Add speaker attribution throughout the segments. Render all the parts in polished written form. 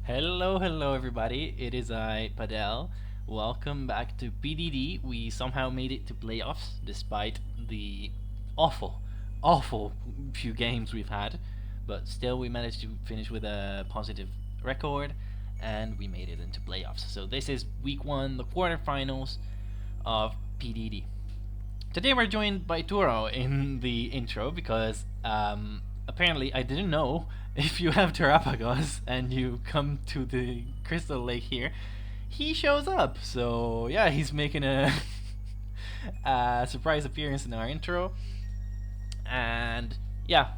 Speaker 1: Hello everybody. It is I, Padel. Welcome back to PDD. We somehow made it to playoffs despite the awful, awful few games we've had, but still we managed to finish with a positive record, and we made it into playoffs. So this is week one, the quarterfinals of PDD. Today we're joined by Turo in the intro because apparently I didn't know if you have Terrapagos and you come to the Crystal Lake here, he shows up. So yeah, he's making a, a surprise appearance in our intro. And yeah,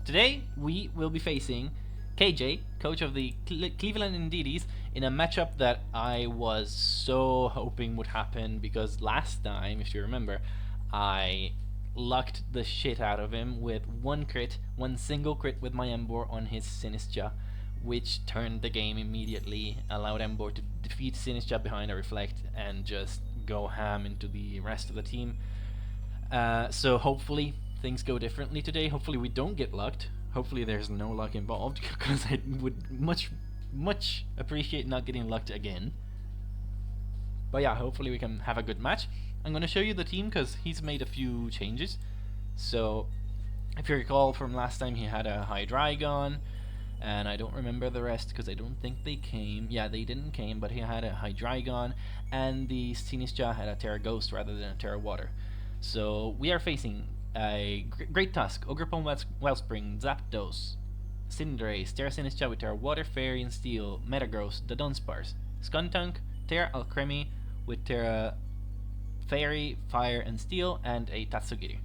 Speaker 1: today we will be facing KJ, coach of the Cleveland Indies, in a matchup that I was so hoping would happen because last time, if you remember, I lucked the shit out of him with one single crit with my Embor on his Sinistra, which turned the game immediately, allowed Embor to defeat Sinistra behind a Reflect and just go ham into the rest of the team. So hopefully things go differently today. Hopefully we don't get lucked. Hopefully there's no luck involved because I would much appreciate not getting lucked again. But yeah, hopefully we can have a good match. I'm going to show you the team because he's made a few changes. So if you recall from last time, he had a Hydreigon, and I don't remember the rest because I don't think they came. Yeah, they didn't came, but he had a Hydreigon, and the Sinistra had a Terra Ghost rather than a Terra Water. So we are facing a Great Tusk, Ogrepon Wellspring, Zapdos, Cinderace, Terra Sinistra with Terra Water, Fairy, and Steel, Metagross, the Dunsparce, Skuntank, Terra Alcremie with Terra Fairy, Fire, and Steel, and a Tatsugiri.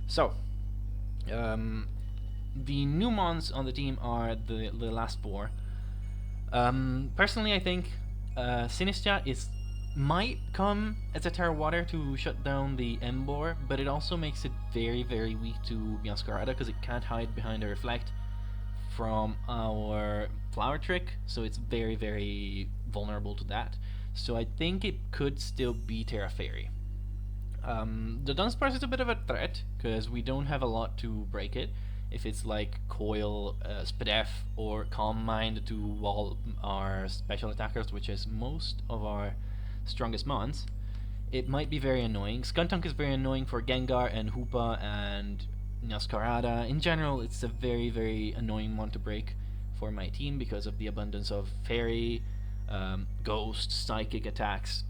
Speaker 1: So, the new mons on the team are the last four. Personally, I think Sinistra might come as a Terra Water to shut down the Embor, but it also makes it very weak to Meowscarada because it can't hide behind a Reflect from our Flower Trick, so it's very vulnerable to that. So I think it could still be Terra Fairy. The Dunsparce is a bit of a threat because we don't have a lot to break it. If it's like Coil, Spadef, or Calm Mind to wall our special attackers, which is most of our strongest mons, it might be very annoying. Skuntank is very annoying for Gengar and Hoopa and Meowscarada. In general, it's a very annoying mon to break for my team because of the abundance of Fairy, Ghost, Psychic attacks.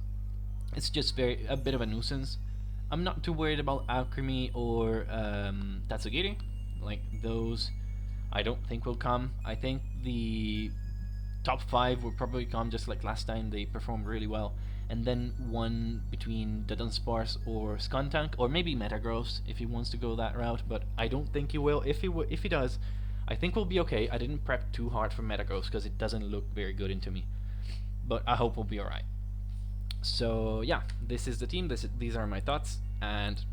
Speaker 1: It's just a bit of a nuisance. I'm not too worried about Alchemy or Tatsugiri. Like, those I don't think will come. I think the top 5 will probably come just like last time. They performed really well. And then one between the Dunsparce or Skuntank, or maybe Metagross if he wants to go that route, but I don't think he will. If he does, I think we'll be okay. I didn't prep too hard for Metagross because it doesn't look very good into me, but I hope we'll be alright. So yeah, this is the team. These are my thoughts, and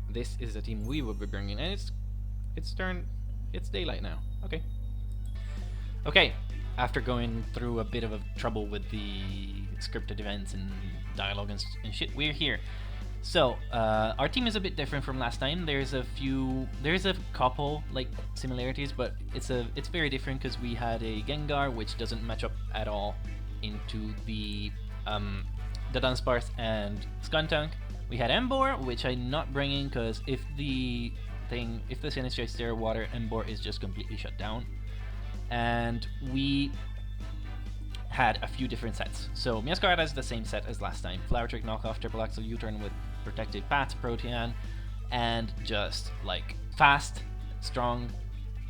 Speaker 1: this is the team we will be bringing. And it's daylight now. Okay. After going through a bit of a trouble with the scripted events and dialogue and shit, we're here. So our team is a bit different from last time. There's a couple like similarities, but it's very different because we had a Gengar which doesn't match up at all into the Dunsparce and Skuntank. We had Embor, which I'm not bringing because if the Sinistra is Terra Water, Embor is just completely shut down. And we had a few different sets. So Meowscarada is the same set as last time. Flower Trick, Knockoff, Triple Axle, U-Turn with Protected Pat, Protean, and just like fast, strong,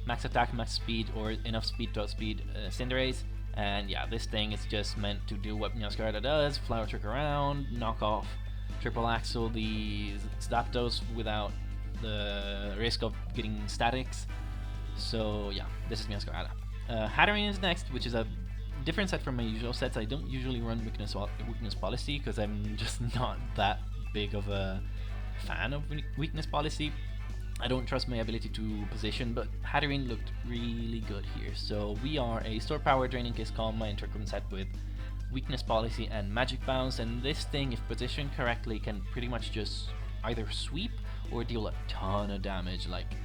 Speaker 1: max attack, max speed, or enough speed to outspeed Cinderace. And yeah, this thing is just meant to do what Meowscarada does: Flower Trick around, knock off, Triple Axle the Zapdos without the risk of getting statics. So yeah, this is Meowscarada. Hatterene is next, which is a different set from my usual sets. I don't usually run weakness policy because I'm just not that big of a fan of weakness policy. I don't trust my ability to position, but Hatterene looked really good here. So we are a Store Power, Draining Kiss, Calm Mind, Trick Room set with weakness policy and magic bounce, and this thing, if positioned correctly, can pretty much just either sweep or deal a ton of damage. Like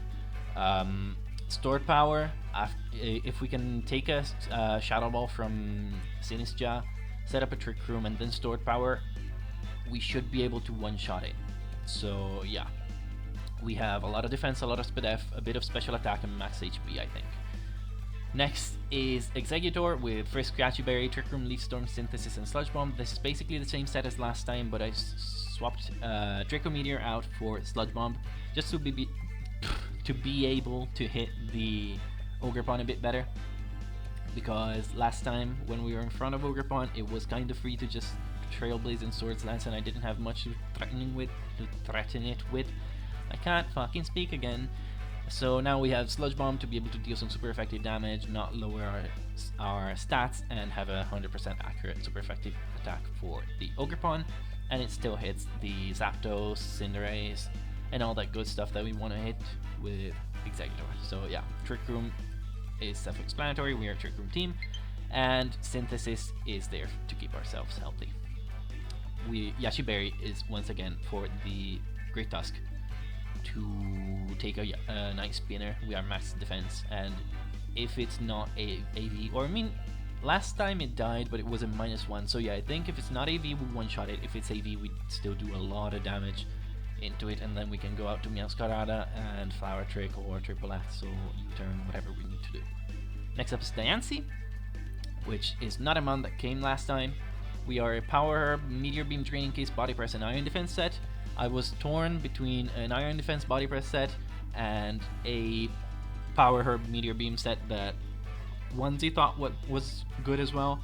Speaker 1: stored power, if we can take a Shadow Ball from Sinistcha, set up a Trick Room, and then stored power, we should be able to one-shot it. So yeah, we have a lot of defense, a lot of SpDef, a bit of special attack, and max HP, I think. Next is Exeggutor with first Scratchy Berry, Trick Room, Leaf Storm, Synthesis, and Sludge Bomb. This is basically the same set as last time, but I swapped Draco Meteor out for Sludge Bomb just to be able to hit the Ogerpon a bit better. Because last time when we were in front of Ogerpon, it was kind of free to just Trailblaze and Swords Dance, and I didn't have much to threaten it with. I can't fucking speak again. So now we have Sludge Bomb to be able to deal some super effective damage, not lower our stats, and have a 100% accurate super effective attack for the Ogerpon, and it still hits the Zapdos, Cinderace, and all that good stuff that we want to hit with Exeggutor. So yeah, Trick Room is self-explanatory, we are a Trick Room team, and Synthesis is there to keep ourselves healthy. Yashi Berry is once again for the Great Tusk to take a nice spinner. We are max defense, and if it's not a AV, or I mean, last time it died, but it was a -1, so yeah, I think if it's not AV, we one-shot it. If it's AV, we still do a lot of damage into it, and then we can go out to Meowscarada and Flower Trick or Triple S, so U-turn, whatever we need to do. Next up is Diancie, which is not a mon that came last time. We are a Power Herb, Meteor Beam, Draining Case, Body Press, and Iron Defense set. I was torn between an Iron Defense Body Press set and a Power Herb Meteor Beam set that Onesie thought was good as well.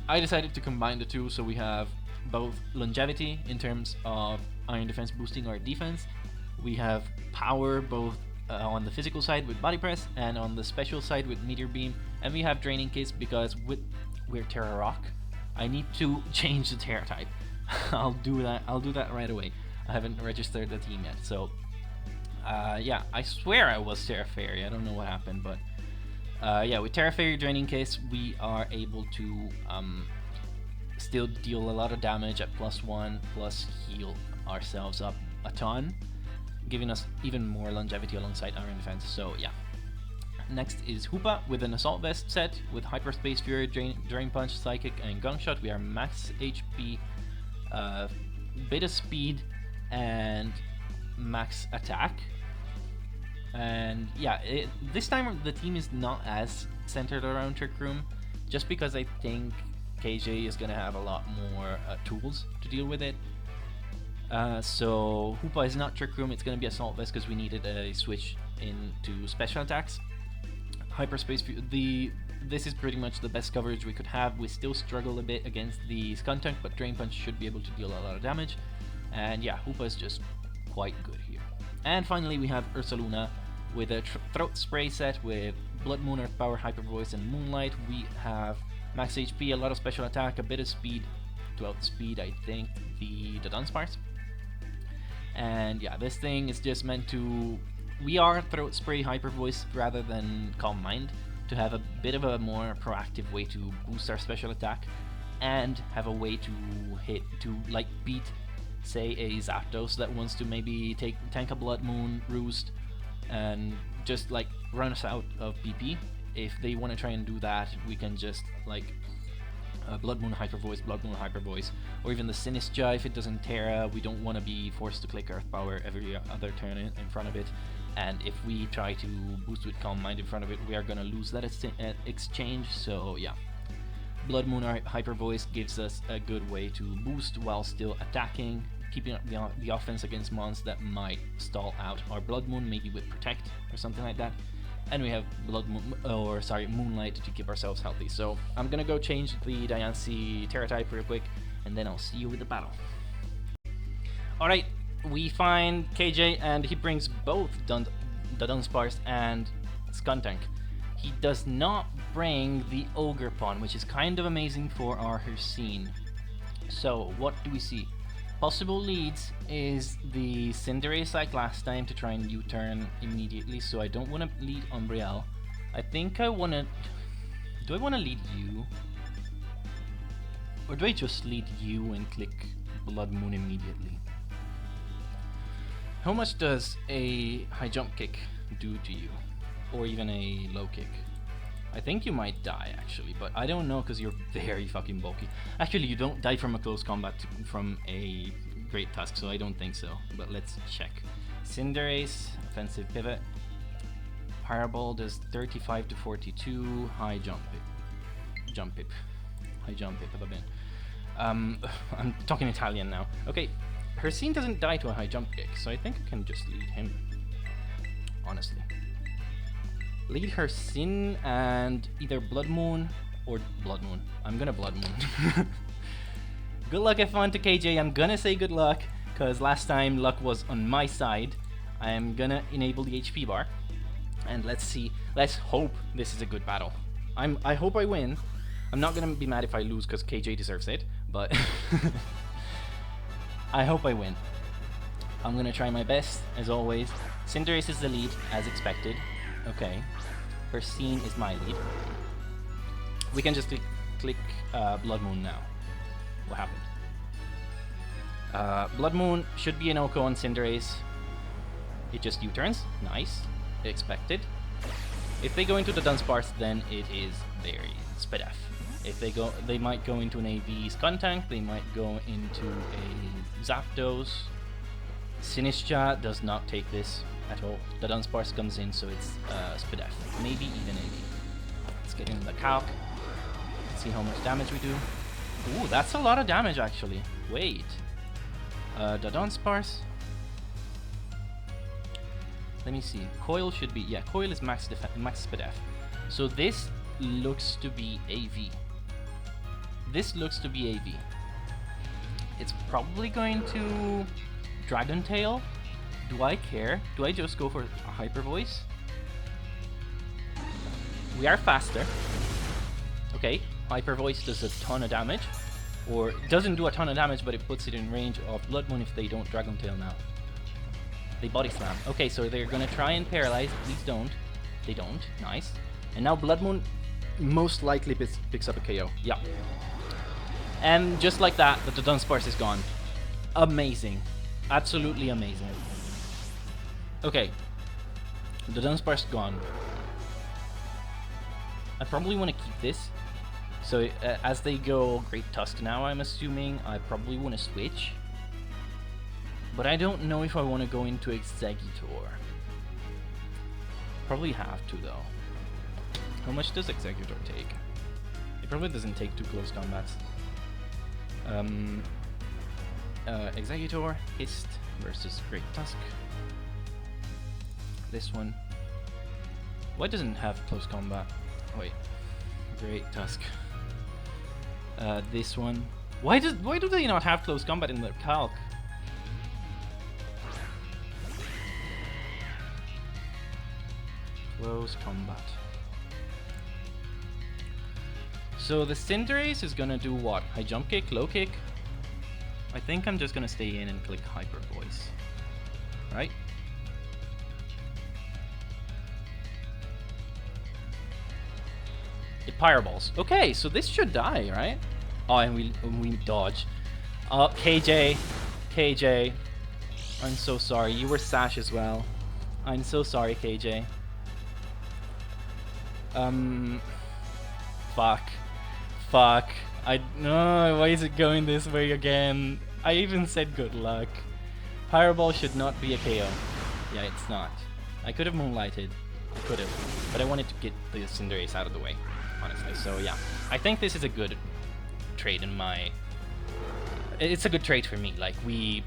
Speaker 1: I decided to combine the two, so we have both longevity in terms of Iron Defense boosting our defense. We have power both on the physical side with Body Press and on the special side with Meteor Beam, and we have Draining Case because we're Terra Rock. I need to change the Terra type. I'll do that right away. I haven't registered the team yet, so yeah, I swear I was Terra Fairy. I don't know what happened, but yeah, with Terra Fairy Draining Case, we are able to still deal a lot of damage at +1, plus heal ourselves up a ton, giving us even more longevity alongside Iron Defense. So yeah. Next is Hoopa with an Assault Vest set with Hyperspace Fury, Drain Punch, Psychic, and Gunk Shot. We are max HP, bit of speed, and max attack. And yeah, this time the team is not as centered around Trick Room, just because I think KJ is gonna have a lot more tools to deal with it. So Hoopa is not Trick Room, it's gonna be Assault Vest because we needed a switch into special attacks. Hyperspace, this is pretty much the best coverage we could have. We still struggle a bit against the Skuntank, but Drain Punch should be able to deal a lot of damage. And yeah, Hoopa is just quite good here. And finally we have Ursaluna with a Throat Spray set with Blood Moon, Earth Power, Hyper Voice, and Moonlight. We have max HP, a lot of special attack, a bit of speed to outspeed, I think, the Dunsparce. And yeah, this thing is just meant to... We are Throat Spray, Hyper Voice rather than Calm Mind, to have a bit of a more proactive way to boost our special attack and have a way to like beat, say, a Zapdos that wants to maybe tank a Blood Moon, Roost, and just like run us out of PP. If they want to try and do that, we can just like Blood Moon, Hyper Voice, Blood Moon, Hyper Voice, or even the Sinistcha if it doesn't Terra. We don't want to be forced to click Earth Power every other turn in front of it. And if we try to boost with Calm Mind in front of it, we are gonna lose that exchange. So yeah, Blood Moon or Hyper Voice gives us a good way to boost while still attacking, keeping up the offense against mons that might stall out our Blood Moon, maybe with Protect or something like that. And we have Moonlight to keep ourselves healthy. So I'm gonna go change the Diancie Terra type real quick, and then I'll see you with the battle. Alright, we find KJ and he brings both the Dunsparce and Skuntank. He does not bring the Ogerpon, which is kind of amazing for our Hercene. So what do we see? Possible leads is the Cinderace like last time to try and U-turn immediately, so I don't want to lead Umbreon. I think I want to... Do I want to lead you? Or do I just lead you and click Blood Moon immediately? How much does a high jump kick do to you? or even a low kick. I think you might die actually, but I don't know because you're very fucking bulky. Actually, you don't die from a close combat from a Great Tusk, so I don't think so. But let's check. Cinderace, offensive pivot. Fireball does 35 to 42. High jump pip. Jump pip. High jump pip have I been. I'm talking Italian now. Okay, Hercene doesn't die to a high jump kick, so I think I can just lead him. Honestly. Lead Hercene and either Blood Moon or Blood Moon. I'm gonna Blood Moon. Good luck, have fun to KJ. I'm gonna say good luck, because last time luck was on my side. I am gonna enable the HP bar. And let's see. Let's hope this is a good battle. I hope I win. I'm not gonna be mad if I lose, because KJ deserves it, but I hope I win. I'm gonna try my best, as always. Cinderace is the lead, as expected. Okay. Hercene is my lead. We can just click Blood Moon now. What happened? Blood Moon should be an OHKO on Cinderace. It just U-turns. Nice. Expected. If they go into the Dunsparce, then it is very Spadef. If they go, they might go into an AV Skuntank. They might go into a Zapdos. Sinistcha does not take this at all. The Dunsparce comes in, so it's Spadef. Maybe even AV. Let's get into the calc. See how much damage we do. Ooh, that's a lot of damage actually. Wait. The Dunsparce. Let me see. Coil should be, yeah, Coil is max Spadef. So this looks to be AV. This looks to be AV. It's probably going to Dragon Tail. Do I care? Do I just go for a Hyper Voice? We are faster. Okay, Hyper Voice does a ton of damage. Or doesn't do a ton of damage, but it puts it in range of Blood Moon if they don't Dragon Tail now. They Body Slam. Okay, so they're gonna try and paralyze. Please don't. They don't. Nice. And now Blood Moon most likely picks up a KO. Yeah. And just like that, the Dunsparce is gone. Amazing. Absolutely amazing. Okay. The Dunsparce gone. I probably want to keep this. So as they go Great Tusk now, I'm assuming I probably want to switch. But I don't know if I want to go into Exeggutor. Probably have to though. How much does Exeggutor take? It probably doesn't take too close combats. Exeggutor, Hist versus Great Tusk. This one. Why doesn't it have close combat? Wait. Great Tusk. This one. Why do they not have close combat in their calc? Close combat. So the Cinderace is gonna do what? High jump kick, low kick? I think I'm just gonna stay in and click Hyper Voice. Right? It Pyroballs. Okay, so this should die, right? Oh, and we dodge. KJ. KJ. I'm so sorry. You were Sash as well. I'm so sorry, KJ. Fuck. No, why is it going this way again? I even said good luck. Fireball should not be a KO. Yeah, it's not. I could have Moonlighted. I could have. But I wanted to get the Cinderace out of the way, honestly. So yeah, I think this is a good trade in my... It's a good trade for me. Like, we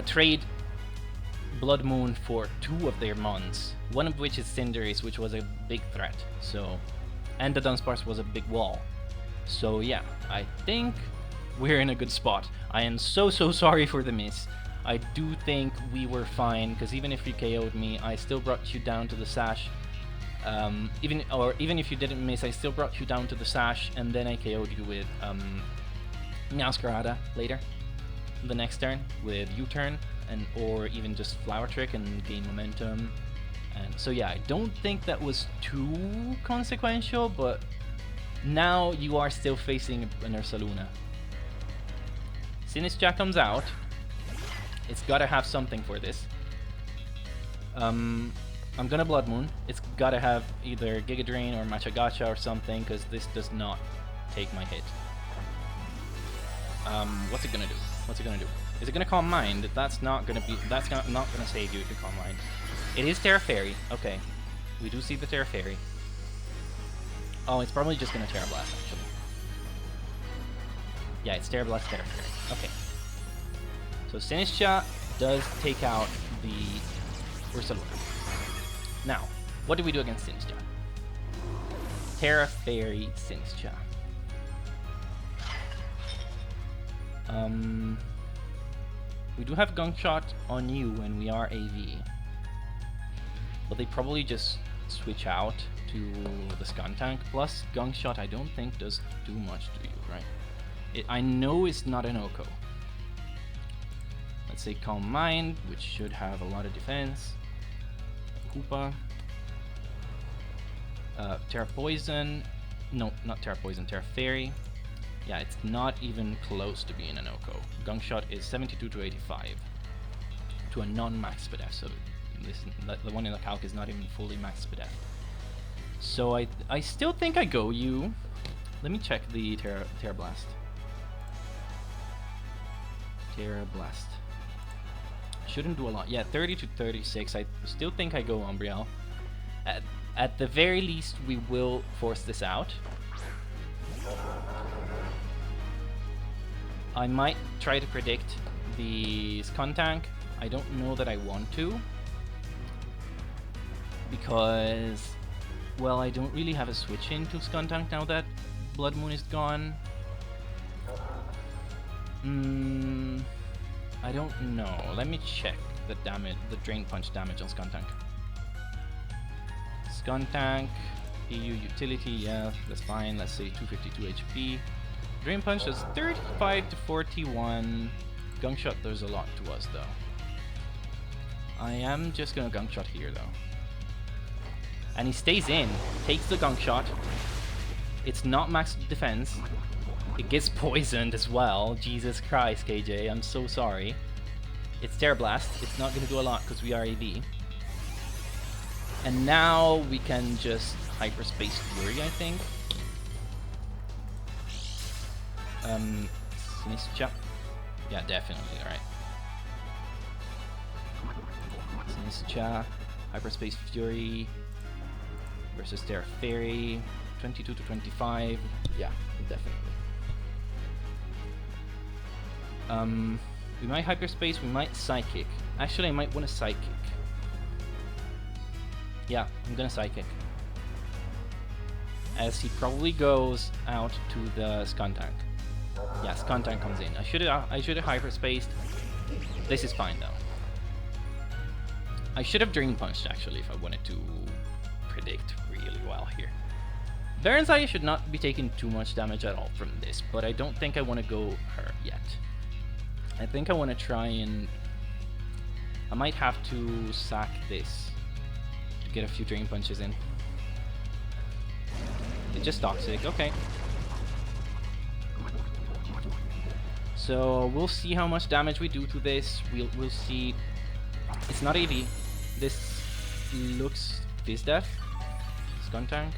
Speaker 1: trade Blood Moon for 2 of their mons, one of which is Cinderace, which was a big threat. So, and the Dunsparce was a big wall. So yeah, I think we're in a good spot. I am so sorry for the miss. I do think we were fine, because even if you KO'd me, I still brought you down to the Sash. Even if you didn't miss, I still brought you down to the Sash, and then I KO'd you with Meowscarada later, the next turn, with U-turn, and or even just Flower Trick and gain momentum. And so yeah, I don't think that was too consequential, but now you are still facing an Ursaluna. Sinistcha comes out. It's gotta have something for this. I'm gonna Blood Moon. It's gotta have either Giga Drain or Matcha Gacha or something, because this does not take my hit. What's it gonna do? What's it gonna do? Is it gonna Calm Mind? That's not gonna be. That's not gonna save you if you Calm Mind. It is Terra Fairy. Okay, we do see the Terra Fairy. Oh, it's probably just gonna Terra Blast actually. Yeah, it's Terra Blast, Terra Fairy. Okay. So Sinistcha does take out the Ursaluna. Now, what do we do against Sinistcha? Terra Fairy Sinistcha. We do have Gunk Shot on you when we are AV. But they probably just switch out to the Skuntank. Plus, Gunk Shot I don't think does do much to you, right? I know it's not an Oko. Let's say Calm Mind, which should have a lot of defense. Koopa. Terra Poison. No, not Terra Poison, Terra Fairy. Yeah, it's not even close to being an Oko. Gunk Shot is 72 to 85 to a non-max SPDF, so the one in the calc is not even fully max SPDF. So I still think I go you. Let me check the Terra Blast. Terra Blast. Shouldn't do a lot. Yeah, 30 to 36. I still think I go Umbreon. At the very least, we will force this out. I might try to predict the Skuntank. I don't know that I want to. Because, well, I don't really have a switch into Skuntank now that Blood Moon is gone. I don't know. Let me check the damage, the Drain Punch damage on Skuntank. Skuntank, EU utility, yeah, that's fine. Let's say 252 HP. Drain Punch does 35 to 41. Gunk Shot does a lot to us though. I am just gonna Gunk Shot here though. And he stays in, takes the Gunk Shot. It's not max defense. It gets poisoned as well. Jesus Christ, KJ, I'm so sorry. It's Terra Blast. It's not gonna do a lot because we are AV. And now we can just Hyperspace Fury, I think. Sinistcha. Yeah, definitely, right. Sinistcha, Hyperspace Fury versus Terra Fairy, 22 to 25. Yeah, definitely. We might Hyperspace, we might Psychic. Actually, I might want to Psychic. Yeah, I'm gonna Psychic. As he probably goes out to the Skuntank. Yeah, Skuntank comes in. I should have Hyperspaced. This is fine though. I should have Drain Punched actually if I wanted to predict really well here. Baron's Eye should not be taking too much damage at all from this, but I don't think I want to go her yet. I think I want to try and... I might have to sack this to get a few Drain Punches in. It's just Toxic, okay. So we'll see how much damage we do to this. We'll see. It's not AV. This looks Fizdef. Skuntank.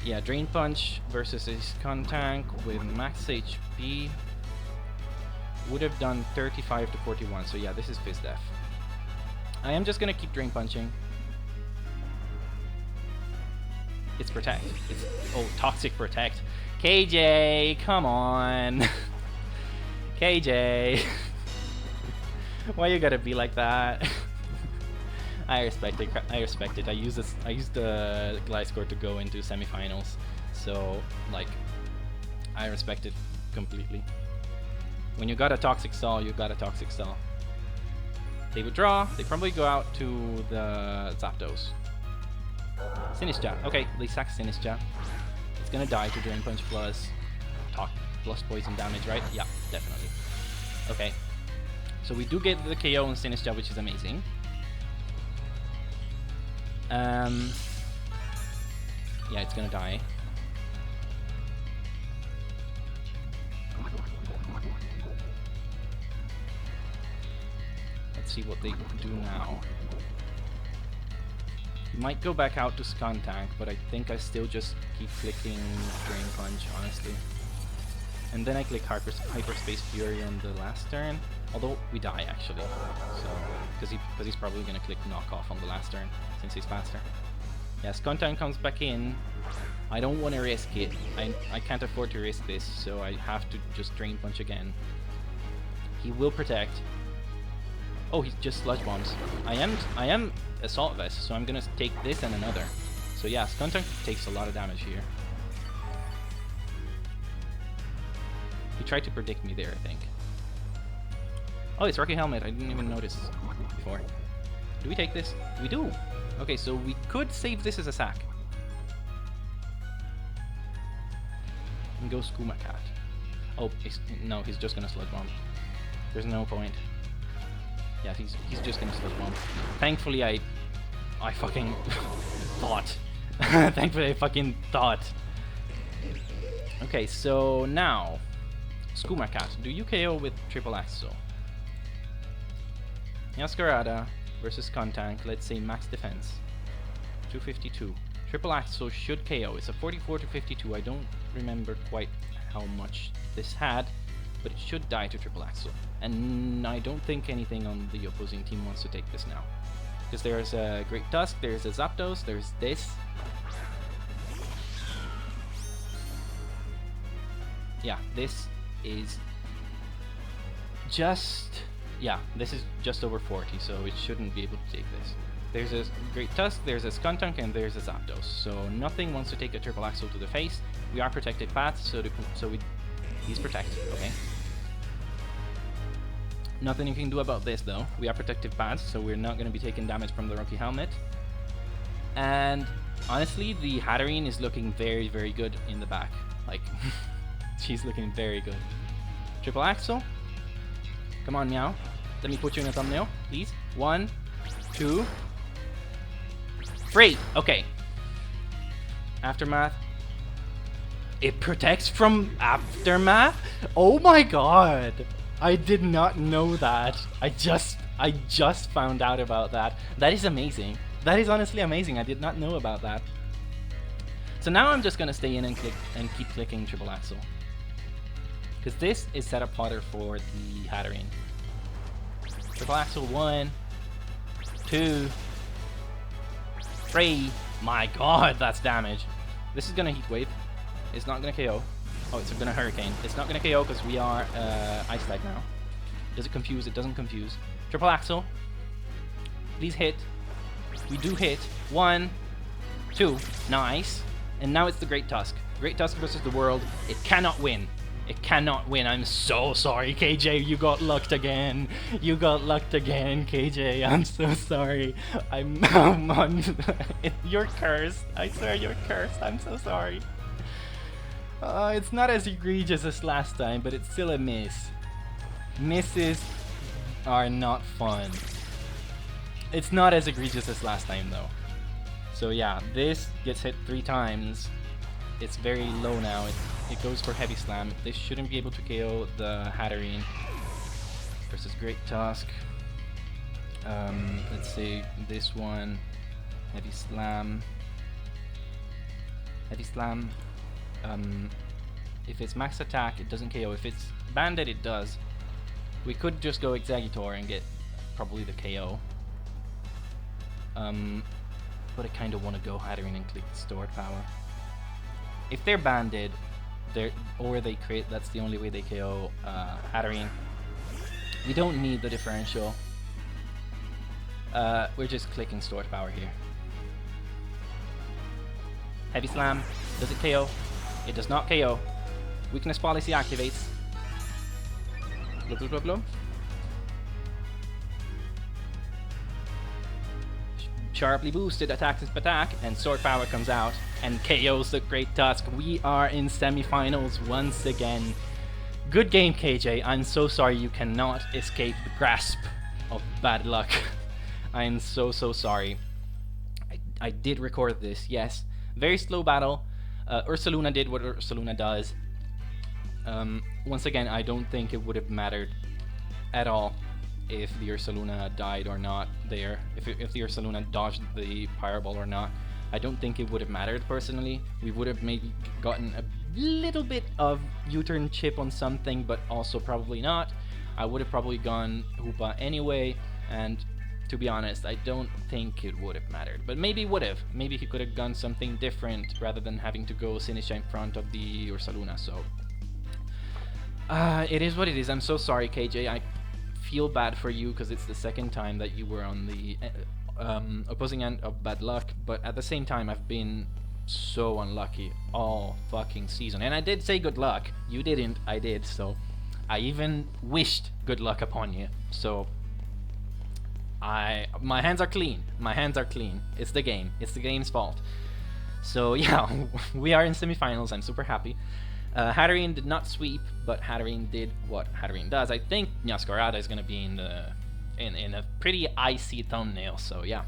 Speaker 1: Yeah, Drain Punch versus a Skuntank with max HP would have done 35 to 41. So yeah, this is Fizdef. I am just gonna keep Drain Punching. It's Protect. It's Toxic Protect. KJ, come on. KJ. Why you gotta be like that? I respect it. I respect it. I use the Gliscor to go into semifinals. So like I respect it completely. When you got a Toxic Stall, you got a Toxic Stall. They withdraw, they probably go out to the Zapdos. Sinistcha. Okay, they sack Sinistcha. It's gonna die to Drain Punch plus poison damage, right? Yeah, definitely. Okay. So we do get the KO on Sinistcha, which is amazing. Yeah, it's gonna die. Let's
Speaker 2: Let's see what they do now. He might go back out to Skuntank, but I think I still just keep clicking Drain Punch, honestly. And then I click Hyperspace Fury on the last turn. Although we die actually, so because he's probably gonna click Knockoff on the last turn since he's faster. Yeah, Skuntank comes back in. I don't want to risk it. I can't afford to risk this, so I have to just Drain Punch again. He will protect. Oh, he just Sludge Bombs. I am Assault Vest, so I'm gonna take this and another. So yeah, Skuntank takes a lot of damage here. He tried to predict me there, I think. Oh, it's Rocky Helmet. I didn't even notice before. Do we take this? We do. Okay, so we could save this as a sack. And go Skooma Cat. Oh, no, he's just gonna Sludge Bomb. There's no point. Yeah, he's just gonna Sludge Bomb. Thankfully, I fucking thought. Thankfully, I fucking thought. Okay, so now, Skooma Cat. Do you KO with Triple Axle? Meowscarada versus Skuntank. Let's say max defense. 252. Triple Axle should KO. It's a 44 to 52. I don't remember quite how much this had, but it should die to Triple Axle. And I don't think anything on the opposing team wants to take this now. Because there's a Great Tusk, there's a Zapdos, there's this. Yeah, this is just... Yeah, this is just over 40, so it shouldn't be able to take this. There's a Great Tusk, there's a Skuntank, and there's a Zapdos. So nothing wants to take a Triple Axle to the face. We are protected paths, so he's protected, okay? Nothing you can do about this though. We are protective paths, so we're not going to be taking damage from the Rocky Helmet. And honestly, the Hatterene is looking very, very good in the back. Like, she's looking very good. Triple Axle. Come on, Meow. Let me put you in a thumbnail, please. 1, 2, 3. Okay. Aftermath. It protects from Aftermath? Oh my god. I did not know that. I just found out about that. That is amazing. That is honestly amazing. I did not know about that. So now I'm just gonna stay in and click and keep clicking Triple Axle. Because this is set up fodder for the Hatterene. Triple Axle 1, 2, 3. My god, that's damage. This is gonna Heat Wave. It's not gonna KO. Oh, it's gonna Hurricane. It's not gonna KO because we are Ice type now. Does it confuse? It doesn't confuse. Triple Axle. Please hit. We do hit. 1, 2. Nice. And now it's the Great Tusk. Great Tusk versus the World. It cannot win. It cannot win. I'm so sorry, KJ. You got lucked again. You got lucked again, KJ. I'm so sorry. You're cursed. I swear you're cursed. I'm so sorry. It's not as egregious as last time, but it's still a miss. Misses are not fun. It's not as egregious as last time, though. So yeah, this gets hit 3 times. It's very low now. It goes for Heavy Slam. This shouldn't be able to KO the Hatterene. Versus Great Tusk. Let's say this one. Heavy Slam. Heavy Slam. If it's max attack, it doesn't KO. If it's banded, it does. We could just go Exeggutor and get probably the KO. But I kind of want to go Hatterene and click Stored Power. If they're banded, or they crit, that's the only way they KO Hatterene. We don't need the differential. We're just clicking Stored Power here. Heavy Slam. Does it KO? It does not KO. Weakness Policy activates. Blah, blah, blah, blah. Sharply boosted attacks attack, and Sword Power comes out and KOs the Great Tusk. We are in semifinals once again. Good game, KJ. I'm so sorry you cannot escape the grasp of bad luck. I am so sorry. I did record this, yes. Very slow battle. Ursaluna did what Ursaluna does. Once again, I don't think it would have mattered at all if the Ursaluna died or not there, if the Ursaluna dodged the Pyro Ball or not. I don't think it would have mattered personally. We would have maybe gotten a little bit of U-turn chip on something, but also probably not. I would have probably gone Hoopa anyway, and to be honest, I don't think it would have mattered. But maybe it would have. Maybe he could have gone something different rather than having to go Sinistcha in front of the Ursaluna, so... it is what it is. I'm so sorry, KJ. I feel bad for you because it's the second time that you were on the opposing end of bad luck, but at the same time I've been so unlucky all fucking season. And I did say good luck. You didn't, I did, so I even wished good luck upon you. So my hands are clean. My hands are clean. It's the game. It's the game's fault. So yeah, we are in semifinals. I'm super happy. Hatterene did not sweep, but Hatterene did what Hatterene does. I think Meowscarada is gonna be in a pretty icy thumbnail. So yeah,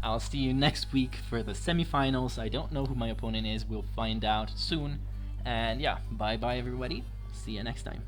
Speaker 2: I'll see you next week for the semifinals. I don't know who my opponent is. We'll find out soon. And yeah, bye bye everybody. See you next time.